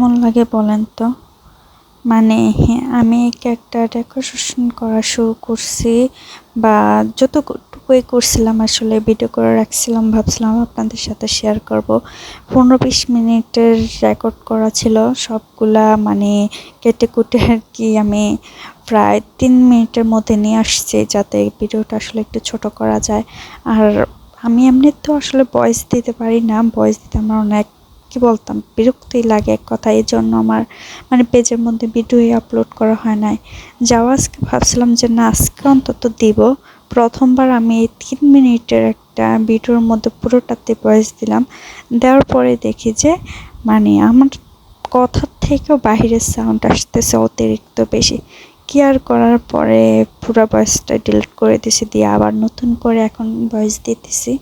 কেমন লাগে বলেন তো? মানে আমি কেকটা ডেকোরেশন করা শুরু করছি বা যতটুকুই করছিলাম আসলে ভিডিও করে রাখছিলাম, ভাবছিলাম আপনাদের সাথে শেয়ার করব। 15-20 মিনিটের রেকর্ড করা ছিল সবগুলা, মানে কেটে কুটে আর কি আমি প্রায় 3 মিনিটের মধ্যে নিয়ে আসছি, যাতে ভিডিওটা আসলে একটু ছোট করা যায়। আর আমি এমনিতেও আসলে ভয়েস দিতে পারি না, ভয়েস দিতে আমার অনেক কি বলতাম বিরক্তই লাগে এক কথা। এই জন্য আমার মানে পেজের মধ্যে ভিডিও আপলোড করা হয় নাই। যাও আজকে ভাবছিলাম যে না, আজকে অন্তত দিব। প্রথমবার আমি এই 3 মিনিটের একটা ভিডিওর মধ্যে পুরোটাতে ভয়েস দিলাম। দেওয়ার পরে দেখি যে মানে আমার কথার থেকেও বাহিরের সাউন্ড আসতেছে অতিরিক্ত বেশি। কি আর করার পরে পুরো ভয়েসটা ডিলিট করে দিছি, দিয়ে আবার নতুন করে এখন ভয়েস দিতেছি।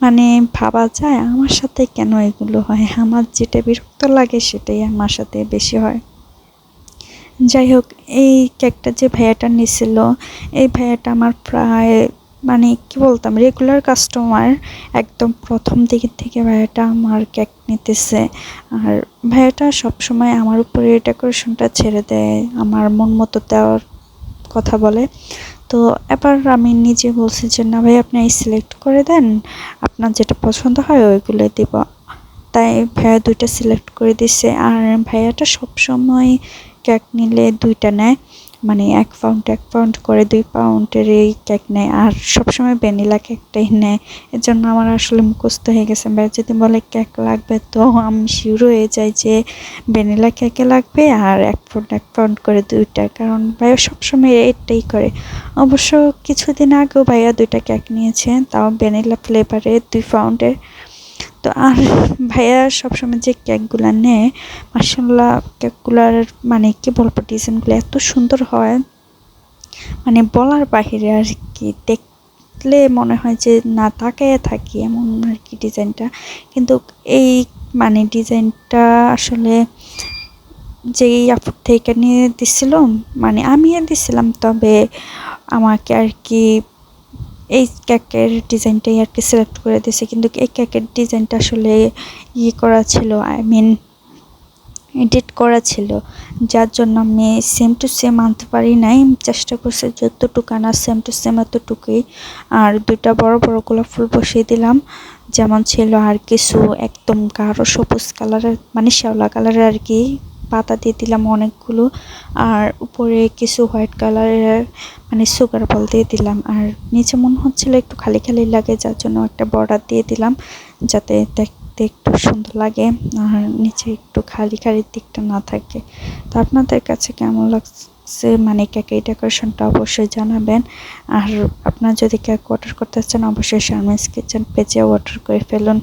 মানে ভাবা যায় আমার সাথে কেন এগুলো হয়, আমার যেটা বিরক্ত লাগে সেটাই আমার সাথে বেশি হয়। যাই হোক, এই কেকটা যে ভাইয়াটা নিছিল, এই ভাইয়াটা আমার প্রায় মানে কি বলতাম রেগুলার কাস্টমার। একদম প্রথম দিকে থেকে ভাইয়াটা আমার কেক নিতেছে। আর ভাইয়াটা সবসময় আমার উপরে ডেকোরেশনটা ছেড়ে দেয়, আমার মন মতো দেওয়ার কথা বলে। তো এবার আমি নিজে বলছি যে না ভাই, আপনি সিলেক্ট করে দেন, আপনার যেটা পছন্দ হয় ওইগুলো দিব। তাই ভাইয়া 2টা সিলেক্ট করে দিছে। আর ভাইয়াটা সবসময় কেক নিলে 2টা নেয়, মানে 1 পাউন্ড করে 2 পাউন্ডের এই কেক নেয়। আর সবসময় ভ্যানিলা কেকটাই নেয়। এর জন্য আমার আসলে মুখস্থ হয়ে গেছে। ভাইয়া যদি বলে কেক লাগবে তো আমি শিওর হয়ে যাই যে ভ্যানিলা কেকে লাগবে, আর 1 পাউন্ড করে 2টা, কারণ ভাইয়া সবসময় এটাই করে। অবশ্য কিছুদিন আগেও ভাইয়া 2টা কেক নিয়েছে, তাও ভ্যানিলা ফ্লেভারে 2 পাউন্ডের। তো আর ভাইয়া সবসময় যে কেকগুলা নেয়, মাশাআল্লাহ কেকগুলার মানে কি বলবো, ডিজাইনগুলো এত সুন্দর হয়, মানে বলার বাহিরে আর কি। দেখলে মনে হয় যে না, তাকায় থাকি এমন আর কি ডিজাইনটা। কিন্তু এই মানে ডিজাইনটা আসলে যেই আপুর থেকে নিয়ে দিছিল, মানে আমি দিছিলাম, তবে আমাকে আর কি এই কেকের ডিজাইনটাই আর কি সিলেক্ট করে দিয়েছে। কিন্তু এই কেকের ডিজাইনটা আসলে করা ছিল, আই মিন এডিট করা ছিল, যার জন্য আমি সেম টু সেম আনতে পারি নাই। চেষ্টা করছি যতটুকু আনার সেম টু সেম এতটুকুই। আর 2টা বড় বড় গোলাপ ফুল বসিয়ে দিলাম যেমন ছিল, আর কিছু একদম গাঢ় সবুজ কালারের মানে শ্যাওলা কালারের আর কি পাতা দিয়ে দিলাম অনেকগুলো। আর উপরে কিছু হোয়াইট কালারের মানে সুগার বল দিয়ে দিলাম। আর নিচে মনে হচ্ছিল একটু খালি খালি লাগে, যার জন্য একটা বর্ডার দিয়ে দিলাম, যাতে দেখতে একটু সুন্দর লাগে আর নিচে একটু খালি খালি দিকটা না থাকে। তো আপনাদের কাছে কেমন লাগছে মানে কেকের ডেকোরেশনটা অবশ্যই জানাবেন। আর আপনারা যদি কেক অর্ডার করতে চান অবশ্যই শারমিনস কিচেন পেজে অর্ডার করে ফেলুন।